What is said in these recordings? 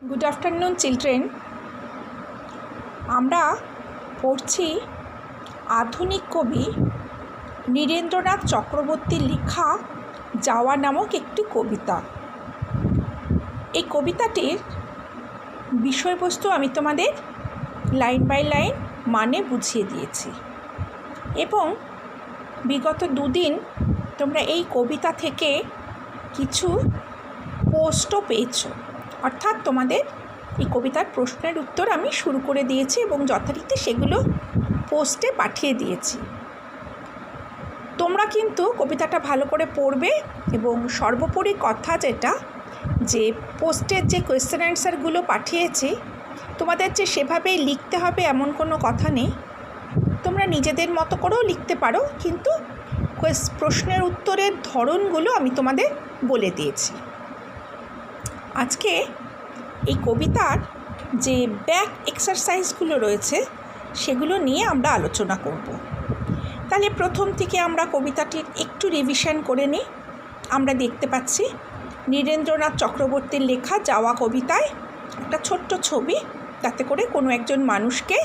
Good afternoon children. আমরা পড়ছি আধুনিক কবি নীরেন্দ্রনাথ চক্রবর্তীর লেখা যাওয়া নামক একটি কবিতা। এই কবিতাটির বিষয়বস্তু আমি তোমাদের লাইন বাই লাইন মানে বুঝিয়ে দিয়েছি এবং বিগত দুদিন তোমরা এই কবিতা থেকে কিছু পোস্টও পেয়েছো, অর্থাৎ তোমাদের এই কবিতার প্রশ্নের উত্তর আমি শুরু করে দিয়েছি এবং যথারীতি সেগুলো পোস্টে পাঠিয়ে দিয়েছি। তোমরা কিন্তু কবিতাটা ভালো করে পড়বে এবং সর্বোপরি কথা যেটা, যে পোস্টের যে কোয়েশ্চেন অ্যান্সারগুলো পাঠিয়েছি তোমাদের যে সেভাবেই লিখতে হবে এমন কোনো কথা নেই। তোমরা নিজেদের মতো করেও লিখতে পারো, কিন্তু প্রশ্নের উত্তরের ধরনগুলো আমি তোমাদের বলে দিয়েছি। আজকে এই কবিতার যে ব্যাক এক্সারসাইজগুলো রয়েছে সেগুলো নিয়ে আমরা আলোচনা করব। তাহলে প্রথম থেকে আমরা কবিতাটির একটু রিভিশন করে নিই। আমরা দেখতে পাচ্ছি নীরেন্দ্রনাথ চক্রবর্তীর লেখা যাওয়া কবিতায় একটা ছোট্ট ছবি, তাতে করে কোনো একজন মানুষকে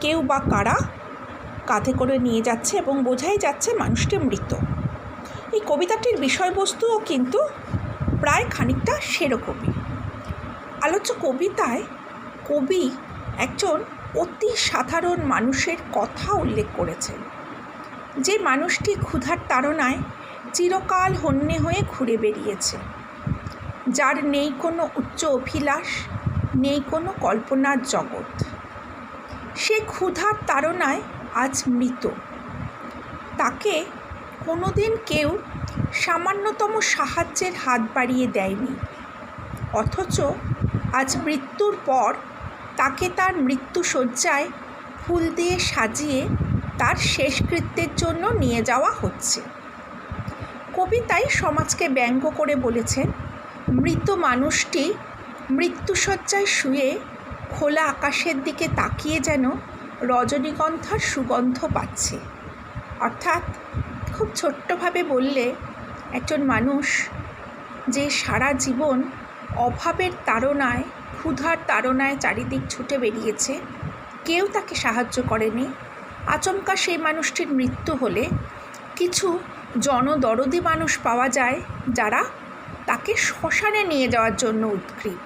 কেউ বা কারা কাঁধে করে নিয়ে যাচ্ছে এবং বোঝাই যাচ্ছে মানুষটি মৃত। এই কবিতাটির বিষয়বস্তুও কিন্তু প্রায় খানিকটা সেরকমই। আলোচ্য কবিতায় কবি একজন অতি সাধারণ মানুষের কথা উল্লেখ করেছেন, যে মানুষটি ক্ষুধার তাড়নায় চিরকাল হন্যে হয়ে ঘুরে বেরিয়েছে, যার নেই কোনো উচ্চ অভিলাষ, নেই কোনো কল্পনার জগৎ। সে ক্ষুধার তাড়নায় আজ মৃত। তাকে কোনোদিন কেউ সামান্যতম সাহায্যের হাত বাড়িয়ে দেয়নি, অথচ আজ মৃত্যুর পর তাকে তার মৃত্যুশয্যায় ফুল দিয়ে সাজিয়ে তার শেষকৃত্যের জন্য নিয়ে যাওয়া হচ্ছে। কবিতায় সমাজকে ব্যঙ্গ করে বলেছেন, মৃত মানুষটি মৃত্যুশয্যায় শুয়ে খোলা আকাশের দিকে তাকিয়ে যেন রজনীগন্ধার সুগন্ধ পাচ্ছে। অর্থাৎ খুব ছোট্টভাবে বললে, একজন মানুষ যে সারা জীবন অভাবের তাড়নায়, ক্ষুধার তাড়নায় চারিদিক ছুটে বেরিয়েছে, কেউ তাকে সাহায্য করেনি, আচমকা সেই মানুষটির মৃত্যু হলে কিছু জনদরদি মানুষ পাওয়া যায় যারা তাকে শ্মশানে নিয়ে যাওয়ার জন্য উদ্গ্রীব।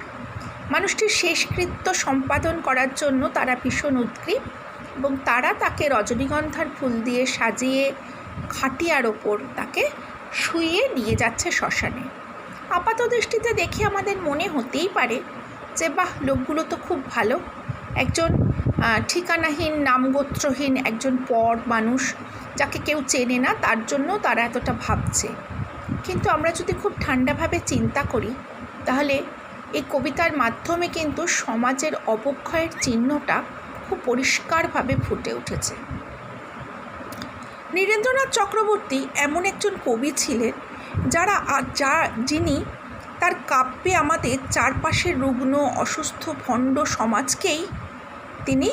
মানুষটির শেষকৃত্য সম্পাদন করার জন্য তারা ভীষণ উদ্গ্রীব এবং তারা তাকে রজনীগন্ধার ফুল দিয়ে সাজিয়ে খাটিয়ার ওপর তাকে শুইয়ে নিয়ে যাচ্ছে শ্মশানে। আপাত দৃষ্টিতে দেখে আমাদের মনে হতেই পারে যে বাহ, লোকগুলো তো খুব ভালো, একজন ঠিকানাহীন নামগোত্রহীন একজন পর মানুষ যাকে কেউ চেনে না, তার জন্য তারা এতটা ভাবছে। কিন্তু আমরা যদি খুব ঠান্ডাভাবে চিন্তা করি তাহলে এই কবিতার মাধ্যমে কিন্তু সমাজের অবক্ষয়ের চিহ্নটা খুব পরিষ্কারভাবে ফুটে উঠেছে। নীরেন্দ্রনাথ চক্রবর্তী এমন একজন কবি ছিলেন যিনি তার কাব্যে আমাদের চারপাশের রুগ্ন অসুস্থ ভণ্ড সমাজকেই তিনি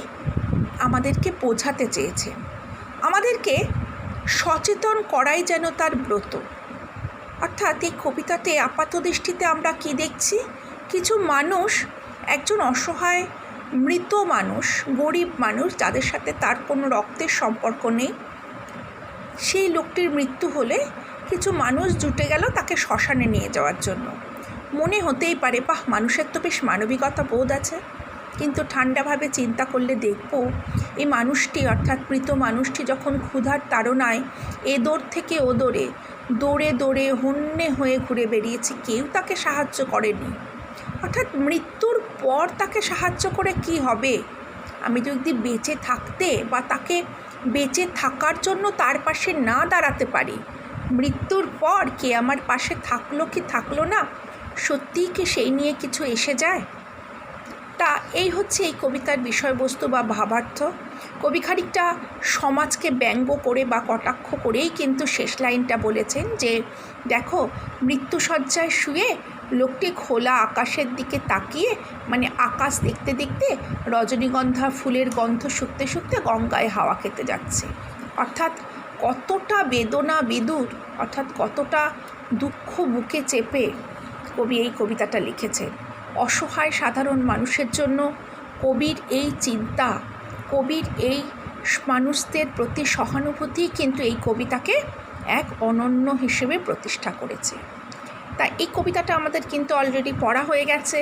আমাদেরকে বোঝাতে চেয়েছেন। আমাদেরকে সচেতন করাই যেন তার ব্রত। অর্থাৎ এই কবিতাতে আপাত দৃষ্টিতে আমরা কি দেখছি? কিছু মানুষ, একজন অসহায় মৃত মানুষ, গরিব মানুষ, যাদের সাথে তার কোনো রক্তের সম্পর্ক নেই, সেই লোকটির মৃত্যু হলে কিছু মানুষ জুটে গেল তাকে শ্মশানে নিয়ে যাওয়ার জন্য। মনে হতেই পারে বাহ, মানুষের তো বেশ মানবিকতা বোধ আছে। কিন্তু ঠান্ডাভাবে চিন্তা করলে দেখব, এই মানুষটি অর্থাৎ মৃত মানুষটি যখন ক্ষুধার তাড়নায় এদোর থেকে ওদোরে দৌড়ে দৌড়ে হন্যে হয়ে ঘুরে বেরিয়েছে, কেউ তাকে সাহায্য করেনি। অর্থাৎ মৃত্যুর পর তাকে সাহায্য করে কি হবে? আমি যদি বেঁচে থাকতে বা তাকে বেঁচে থাকার জন্য তার পাশে না দাঁড়াতে পারি, মৃত্যুর পর কে আমার পাশে থাকলো কি থাকলো না, সত্যিই কি সেই নিয়ে কিছু এসে যায়? তা এই হচ্ছে এই কবিতার বিষয়বস্তু বা ভাবার্থ। কবি খানিকটা সমাজকে ব্যঙ্গ করে বা কটাক্ষ করেই কিন্তু শেষ লাইনটা বলেছেন যে দেখো, মৃত্যুশয্যায় শুয়ে লোকটি খোলা আকাশের দিকে তাকিয়ে, মানে আকাশ দেখতে দেখতে রজনীগন্ধা ফুলের গন্ধ শুকতে শুকতে গঙ্গায় হাওয়া খেতে যাচ্ছে। অর্থাৎ কতটা বেদনা বিদুর, অর্থাৎ কতটা দুঃখ বুকে চেপে কবি এই কবিতাটা লিখেছেন। অসহায় সাধারণ মানুষের জন্য কবির এই চিন্তা, কবির এই মানুষদের প্রতি সহানুভূতি কিন্তু এই কবিতাকে এক অনন্য হিসেবে প্রতিষ্ঠা করেছে। তাই এই কবিতাটা আমাদের কিন্তু অলরেডি পড়া হয়ে গেছে,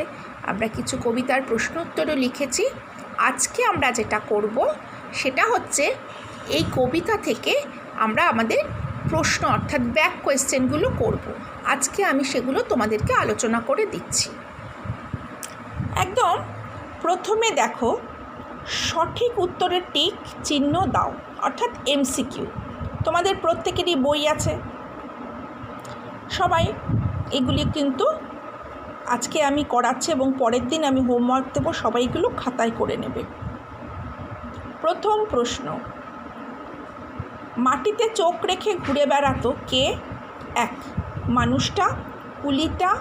আমরা কিছু কবিতার প্রশ্ন উত্তরও লিখেছি। আজকে আমরা যেটা করব সেটা হচ্ছে এই কবিতা থেকে আমরা আমাদের প্রশ্ন অর্থাৎ ব্যাক কোয়েশ্চেনগুলো করব। আজকে আমি সেগুলো তোমাদেরকে আলোচনা করে দিচ্ছি। একদম প্রথমে দেখো, সঠিক উত্তরের টিক চিহ্ন দাও, অর্থাৎ এমসিকিউ। তোমাদের প্রত্যেকেরই বই আছে, সবাই এগুলি কিন্তু আজকে আমি করাচ্ছি এবং পরের দিন আমি হোমওয়ার্ক দেবো, সবাইগুলো খাতায় করে নেবে। প্রথম প্রশ্ন, মাটিতে চোখ রেখে ঘুরে বেড়াতো কে? 1 মানুষটা, কুলিটা,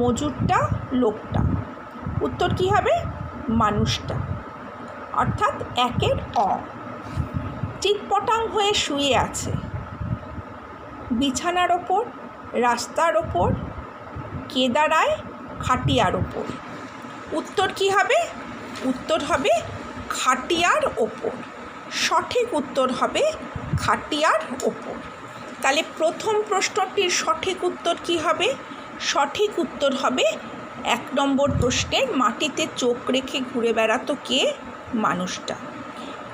মজুরটা, লোকটা। উত্তর কী হবে? মানুষটা, অর্থাৎ 1-এর অ। চিৎপটাং হয়ে শুয়ে আছে, বিছানার ওপর, রাস্তার ওপর, কে দাঁড়ায়? খাটিয়ার ওপর। উত্তর কী হবে? উত্তর হবে খাটিয়ার ওপর। সঠিক উত্তর হবে খাটিয়ার ওপর। তাহলে প্রথম প্রশ্নটির সঠিক উত্তর কী হবে? সঠিক উত্তর হবে 1 নম্বর প্রশ্নের, মাটিতে চোখ রেখে ঘুরে বেড়াতো কে? মানুষটা।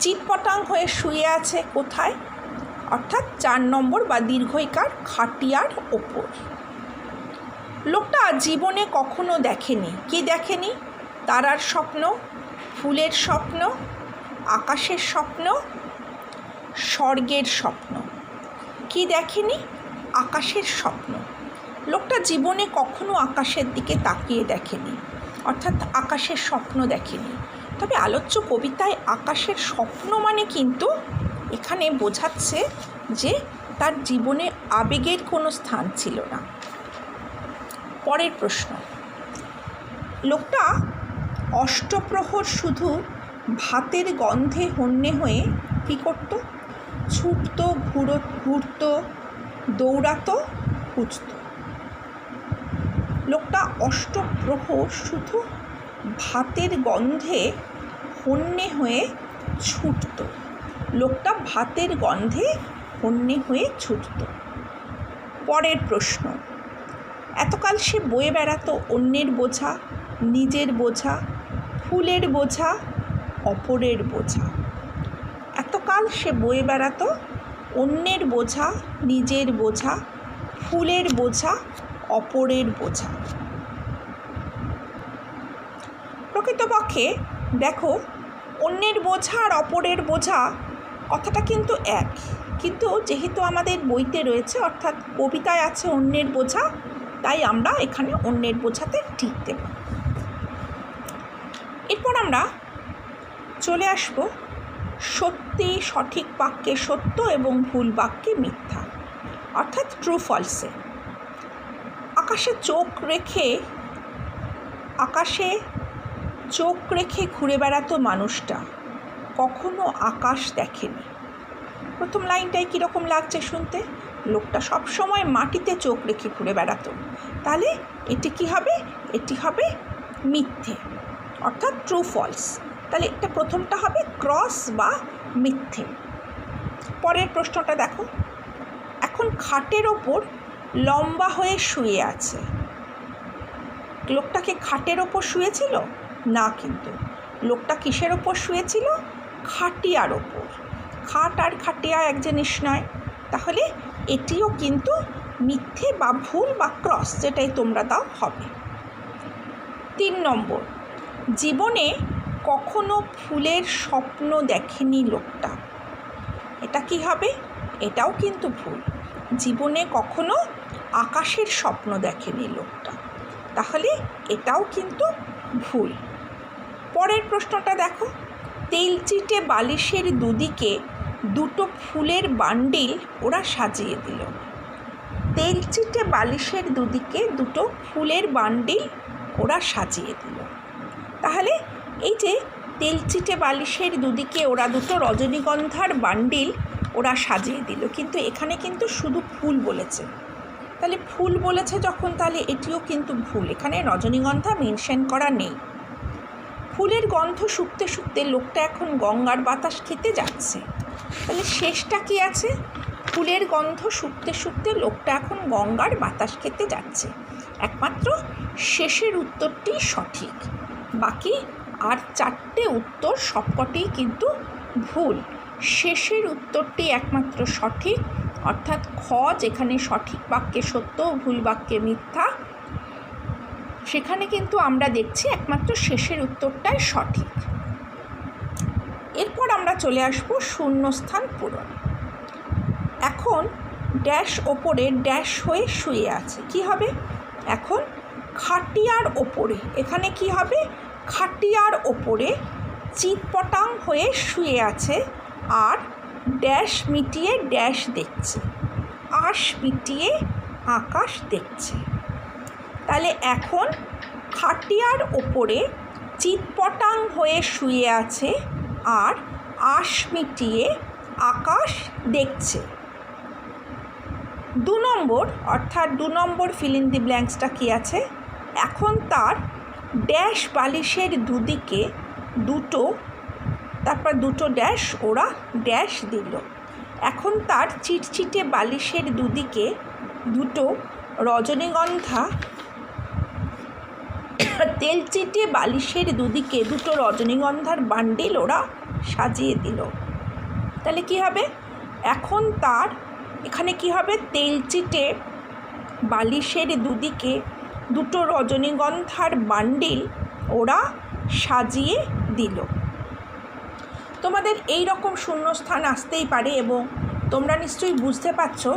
চিৎপটাং হয়ে শুয়ে আছে কোথায়? অর্থাৎ 4 নম্বর বা দীর্ঘইকার খাটিয়ার ওপর। লোকটা জীবনে কখনো দেখেনি, কি দেখেনি? তারার স্বপ্ন, ফুলের স্বপ্ন, আকাশের স্বপ্ন, স্বর্গের স্বপ্ন। কি দেখেনি? আকাশের স্বপ্ন। লোকটা জীবনে কখনো আকাশের দিকে তাকিয়ে দেখেনি, অর্থাৎ আকাশের স্বপ্ন দেখেনি। তবে আলোচ্য কবিতায় আকাশের স্বপ্ন মানে কিন্তু এখানে বোঝাচ্ছে যে তার জীবনে আবেগের কোনো স্থান ছিল না। পরের প্রশ্ন, লোকটা অষ্টপ্রহর শুধু ভাতের গন্ধে হন্যে হয়ে কী করত? ছুটত, ঘুরত, দৌড়াতো, খুঁজত। লোকটা অষ্টপ্রহর শুধু ভাতের গন্ধে হন্যে হয়ে ছুটত। লোকটা ভাতের গন্ধে হন্যে হয়ে ছুটত। পরের প্রশ্ন, এতকাল সে বয়ে বেড়াতো অন্যের বোঝা, নিজের বোঝা, ফুলের বোঝা, অপরের বোঝা। এতকাল সে বয়ে বেড়াতো অন্যের বোঝা, নিজের বোঝা, ফুলের বোঝা, অপরের বোঝা। প্রকৃতপক্ষে দেখো, অন্যের বোঝা আর অপরের বোঝা কথাটা কিন্তু এক, কিন্তু যেহেতু আমাদের বইতে রয়েছে অর্থাৎ কবিতায় আছে অন্যের বোঝা, তাই আমরা এখানে অন্যের বোঝাতে ঠিক দেব। এরপর আমরা চলে আসব সত্যি সঠিক বাক্যে সত্য এবং ভুল বাক্যে মিথ্যা, অর্থাৎ ট্রু ফলসে। আকাশে চোখ রেখে ঘুরে বেড়াতো মানুষটা, কখনো আকাশ দেখেনি। প্রথম লাইনটাই কীরকম লাগছে শুনতে? লোকটা সবসময় মাটিতে চোখ রেখে ঘুরে বেড়াতো, তাহলে এটি কি হবে? এটি হবে মিথ্যে, অর্থাৎ ট্রু ফলস। তাহলে এটা প্রথমটা হবে ক্রস বা মিথ্যে। পরের প্রশ্নটা দেখো, এখন খাটের ওপর লম্বা হয়ে শুয়ে আছে। লোকটাকে খাটের ওপর শুয়েছিল না, কিন্তু লোকটা কিসের ওপর শুয়েছিল? খাটিয়ার ওপর। খাট আর খাটিয়া এক জিনিস নয়, তাহলে এটিও কিন্তু মিথ্যে বা ভুল বা ক্রস, যেটাই তোমরা দাও হবে। 3 নম্বর, জীবনে কখনো ফুলের স্বপ্ন দেখেনি লোকটা। এটা কি হবে? এটাও কিন্তু ভুল। জীবনে কখনো আকাশের স্বপ্ন দেখেনি লোকটা, তাহলে এটাও কিন্তু ভুল। পরের প্রশ্নটা দেখো, তেলচিটে বালিশের দুদিকে 2টো ফুলের বান্ডিল ওরা সাজিয়ে দিল। তেলচিটে বালিশের দুদিকে 2টো ফুলের বান্ডিল ওরা সাজিয়ে দিল। তাহলে এই যে তেলচিটে বালিশের দুদিকে ওরা 2টো রজনীগন্ধার বান্ডিল ওরা সাজিয়ে দিল, কিন্তু এখানে কিন্তু শুধু ফুল বলেছে, তাহলে ফুল বলেছে যখন, তাহলে এটিও কিন্তু ভুল, এখানে রজনীগন্ধা মেনশন করা নেই। ফুলের গন্ধ শুকতে শুকতে লোকটা এখন গঙ্গার বাতাস খেতে যাচ্ছে, তাহলে শেষটা কি আছে? ফুলের গন্ধ শুকতে শুকতে লোকটা এখন গঙ্গার বাতাস খেতে যাচ্ছে। একমাত্র শেষের উত্তরটি সঠিক, বাকি আর 4টে উত্তর সবকটিই কিন্তু ভুল। শেষের উত্তরটি একমাত্র সঠিক, অর্থাৎ খ, যেখানে সঠিক বাক্যে সত্য, ভুল বাক্যে মিথ্যা, সেখানে কিন্তু আমরা দেখছি একমাত্র শেষের উত্তরটাই সঠিক। এরপর আমরা চলে আসব শূন্যস্থান পূরণ। এখন ড্যাশ ওপরে ড্যাশ হয়ে শুয়ে আছে, কি হবে? এখন খাটিয়ার ওপরে, এখানে কি হবে? খাটিয়ার ওপরে চিৎপটাং হয়ে শুয়ে আছে আর ড্যাশ মিটিয়ে ড্যাশ দেখছে, আশ মিটিয়ে আকাশ দেখছে। তাহলে এখন খাটিয়ার ওপরে চিৎপটাং হয়ে শুয়ে আছে আর আশ মিটিয়ে আকাশ দেখছে। 2 নম্বর, অর্থাৎ 2 নম্বর ফিল ইন দি ব্ল্যাঙ্কসটা কী আছে? এখন তার ড্যাশ বালিশের দুদিকে দুটো, তারপর দুটো ড্যাশ, ওরা ড্যাশ দিল। এখন তার চিটচিটে বালিশের দুদিকে দুটো রজনীগন্ধা, তেলচিটে বালিশের দুদিকে দুটো রজনীগন্ধার বান্ডিল ওরা সাজিয়ে দিল। তাহলে কি হবে? এখন তার এখানে কি হবে? তেলচিটে বালিশের দুদিকে দুটো রজনীগন্ধার বান্ডিল ওরা সাজিয়ে দিল। তোমাদের এই রকম শূন্যস্থান আসতেই পারে এবং তোমরা নিশ্চয়ই বুঝতে পারছো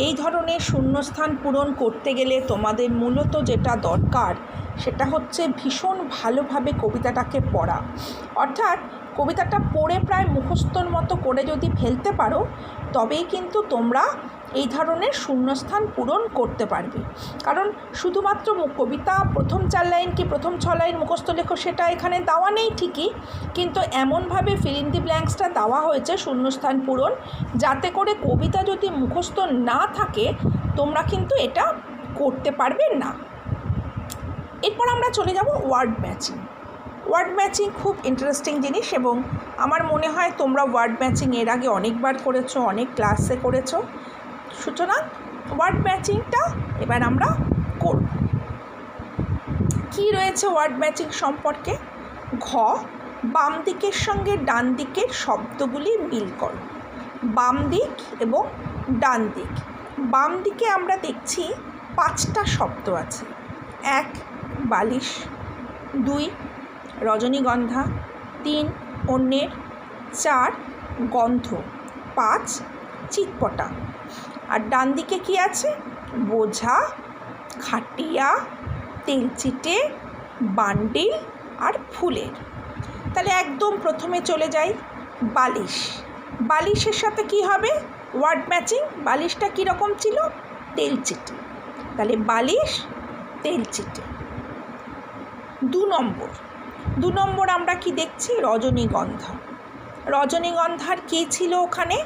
এই ধরনের শূন্যস্থান পূরণ করতে গেলে তোমাদের মূলত যেটা দরকার সেটা হচ্ছে ভীষণ ভালোভাবে কবিতাটাকে পড়া। অর্থাৎ কবিতাটা পড়ে প্রায় মুখস্থর মতো করে যদি ফেলতে পারো তবেই কিন্তু তোমরা এই ধরনের শূন্যস্থান পূরণ করতে পারবে। কারণ শুধুমাত্র কবিতা প্রথম 4 লাইন কি প্রথম 6 লাইন মুখস্থ লেখো সেটা এখানে দেওয়া নেই ঠিকই, কিন্তু এমনভাবে ফিল ইন দি ব্ল্যাঙ্কসটা দেওয়া হয়েছে শূন্যস্থান পূরণ, যাতে করে কবিতা যদি মুখস্থ না থাকে তোমরা কিন্তু এটা করতে পারবে না। এরপর আমরা চলে যাব ওয়ার্ড ম্যাচিং। ওয়ার্ড ম্যাচিং খুব ইন্টারেস্টিং জিনিস এবং আমার মনে হয় তোমরা ওয়ার্ড ম্যাচিং এর আগে অনেকবার করেছো, অনেক ক্লাসে করেছো। সুতরাং ওয়ার্ড ম্যাচিংটা এবার আমরা করব। কি রয়েছে ওয়ার্ড ম্যাচিং সম্পর্কে? ঘ, বাম দিকের সঙ্গে ডান দিকের শব্দগুলি মিল করো। বাম দিক এবং ডান দিক। বাম দিকে আমরা দেখছি 5টা শব্দ আছে। 1 বালিশ, 2 রজনীগন্ধা, 3 অন্যের, 4 গন্ধ, 5 চিৎপটা। আর ডান দিকে কি আছে? বোঝা, খাটিয়া, তেলচিটে, বান্ডিল আর ফুলের। তাহলে একদম প্রথমে চলে যাই বালিশ। বালিশের সাথে কি হবে ওয়ার্ড ম্যাচিং? বালিশটা কীরকম ছিল? তেলচিটে, তাহলে বালিশ তেলচিটে। 2 নম্বর আমরা কি দেখছি? রজনীগন্ধা। রজনীগন্ধার কী ছিল ওখানে?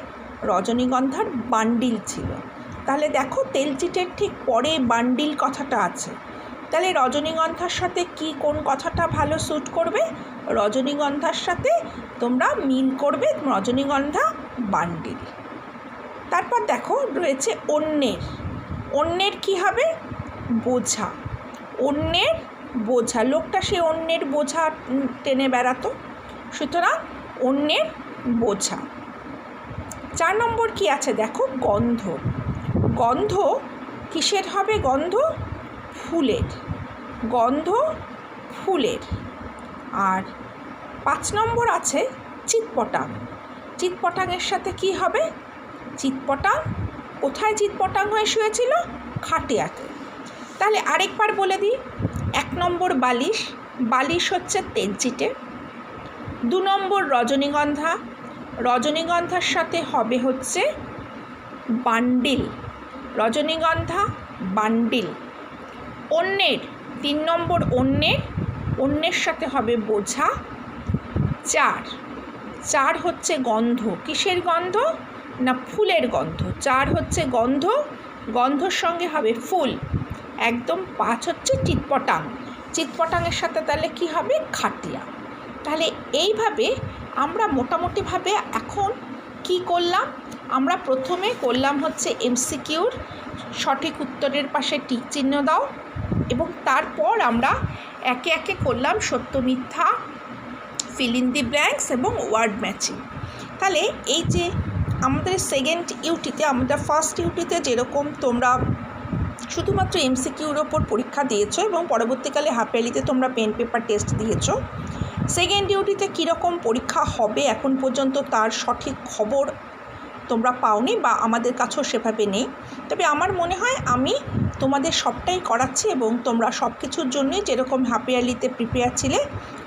রজনীগন্ধার বান্ডিল ছিল। তাহলে দেখো তেলচিটের ঠিক পরে বান্ডিল কথাটা আছে, তাহলে রজনীগন্ধার সাথে কি কোন কথাটা ভালো স্যুট করবে? রজনীগন্ধার সাথে তোমরা মিল করবে রজনীগন্ধা বান্ডিল। তারপর দেখো রয়েছে অন্যের। অন্যের কি হবে? বোঝা। অন্যের বোঝা, লোকটা সে অন্যের বোঝা টেনে বেড়াতো, সুতরাং অন্যের বোঝা। 4 নম্বর কি আছে দেখো? গন্ধ। গন্ধ কিসের হবে? গন্ধ ফুলের। গন্ধ ফুলের। আর 5 নম্বর আছে চিৎপটাং। চিৎপটাংয়ের সাথে কি হবে? চিৎপটাং কোথায় চিৎপটাং হয়ে শুয়েছিল? খাটিয়াতে। তাহলে আরেকবার বলে দিই। 1 নম্বর বালিশ। বালিশ হচ্ছে তেলচিটে। 2 নম্বর রজনীগন্ধা। রজনীগন্ধার সাথে হবে হচ্ছে বান্ডিল। রজনীগন্ধা বান্ডিল। অন্যের 3 নম্বর অন্যের। অন্যের সাথে হবে বোঝা। 4 হচ্ছে গন্ধ। কিসের গন্ধ? না ফুলের গন্ধ। 4 হচ্ছে গন্ধ গন্ধর সঙ্গে হবে ফুল, একদম 5 হচ্ছে চিৎপটাং, চিৎপটাংয়ের সাথে তাহলে কি হবে খাটিয়া। তাহলে এইভাবে আমরা মোটামুটিভাবে এখন কি করলাম, আমরা প্রথমে করলাম হচ্ছে এমসিকিউর সঠিক উত্তরের পাশে টিক চিহ্ন দাও, এবং তারপর আমরা একে একে করলাম সত্য মিথ্যা, ফিল ইন দি ব্ল্যাঙ্কস এবং ওয়ার্ড ম্যাচিং। তাহলে এই যে আমাদের সেকেন্ড ইউটিতে, আমাদের ফার্স্ট ইউটিতে যেরকম তোমরা শুধুমাত্র এমসিকিউর ওপর পরীক্ষা দিয়েছো এবং পরবর্তীকালে হাফ ইয়ারলিতে তোমরা পেন পেপার টেস্ট দিয়েছো, সেকেন্ড ইউটিতে কীরকম পরীক্ষা হবে এখন পর্যন্ত তার সঠিক খবর তোমরা পাওনি বা আমাদের কাছেও সেভাবে নেই। তবে আমার মনে হয় আমি তোমাদের সবটাই করাচ্ছি এবং তোমরা সব কিছুর জন্যই যেরকম হাফ ইয়ারলিতে প্রিপেয়ার ছিলে,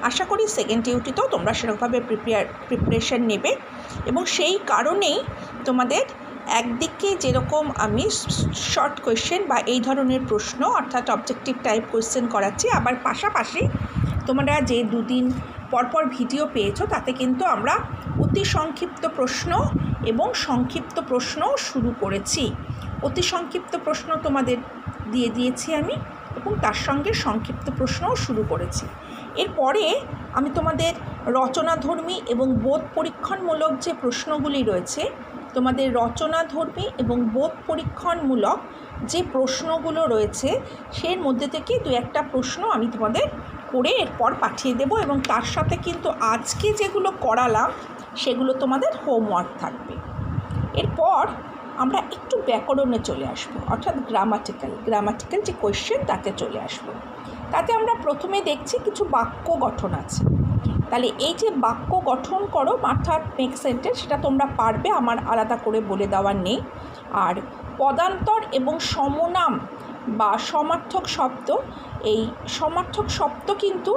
আশা করি সেকেন্ড ইউটিতেও তোমরা সেরকমভাবে প্রিপারেশন নেবে। এবং সেই কারণেই তোমাদের একদিকে যেরকম আমি শর্ট কোয়েশ্চেন বা এই ধরনের প্রশ্ন অর্থাৎ অবজেক্টিভ টাইপ কোয়েশ্চেন করাচ্ছি, আবার পাশাপাশি তোমরা যে দুদিন পরপর ভিডিও পেয়েছো তাতে কিন্তু আমরা অতি সংক্ষিপ্ত প্রশ্ন এবং সংক্ষিপ্ত প্রশ্ন শুরু করেছি। অতি সংক্ষিপ্ত প্রশ্ন তোমাদের দিয়ে দিয়েছি আমি, এবং তার সঙ্গে সংক্ষিপ্ত প্রশ্নও শুরু করেছি। এরপরে আমি তোমাদের রচনাধর্মী এবং বোধ পরীক্ষণমূলক যে প্রশ্নগুলি রয়েছে, তোমাদের রচনাধর্মী এবং বোধ পরীক্ষণমূলক যে প্রশ্নগুলো রয়েছে সের মধ্যে থেকে 2-1টা প্রশ্ন আমি তোমাদের করে এরপর পাঠিয়ে দেব, এবং তার সাথে কিন্তু আজকে যেগুলো করালাম সেগুলো তোমাদের হোমওয়ার্ক থাকবে। এরপর আমরা একটু ব্যাকরণে চলে আসবো, অর্থাৎ গ্রামাটিক্যাল যে কোয়েশ্চেন তাতে চলে আসবো। তাতে আমরা প্রথমে দেখছি কিছু বাক্য গঠন আছে। তাহলে এই যে বাক্য গঠন করো অর্থাৎ মেক সেন্টেন্স, সেটা তোমরা পারবে, আমার আলাদা করে বলে দেওয়ার নেই। আর পদান্তর এবং সমনাম বা সমার্থক শব্দ, এই সমার্থক শব্দ কিন্তু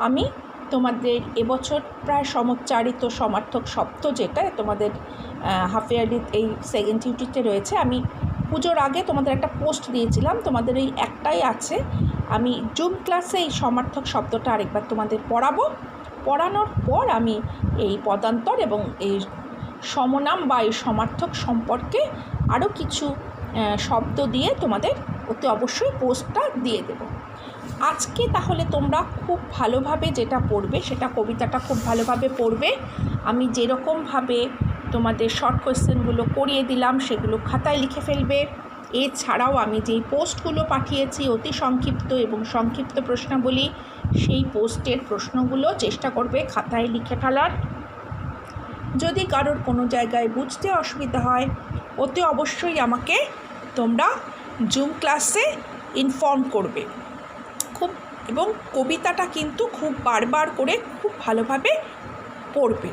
আমি তোমাদের এবছর প্রায় সমচ্চারিত সমার্থক শব্দ যেটা তোমাদের হাফ ইয়ারলি এই সেকেন্ড ইউটিতে রয়েছে, আমি পুজোর আগে তোমাদের একটা পোস্ট দিয়েছিলাম, তোমাদের এই একটাই আছে। আমি জুম ক্লাসে এই সমার্থক শব্দটা আরেকবার তোমাদের পড়ানোর পর আমি এই পদান্তর এবং এই সমনাম বা এই সমার্থক সম্পর্কে আরও কিছু শব্দ দিয়ে তোমাদের অতি অবশ্যই পোস্টটা দিয়ে দেব। আজকে তাহলে তোমরা খুব ভালোভাবে যেটা পড়বে সেটা কবিতাটা খুব ভালোভাবে পড়বে। আমি যেরকমভাবে তোমাদের শর্ট কোয়েশ্চেনগুলো করিয়ে দিলাম সেগুলো খাতায় লিখে ফেলবে। এছাড়াও আমি যেই পোস্টগুলো পাঠিয়েছি অতি সংক্ষিপ্ত এবং সংক্ষিপ্ত প্রশ্নাবলী, সেই পোস্টের প্রশ্নগুলো চেষ্টা করবে খাতায় লিখে ফেলার। যদি কারোর কোনো জায়গায় বুঝতে অসুবিধা হয় অতি অবশ্যই আমাকে তোমরা জুম ক্লাসে ইনফর্ম করবে এবং কবিতাটা কিন্তু খুব বারবার করে খুব ভালোভাবে পড়বে।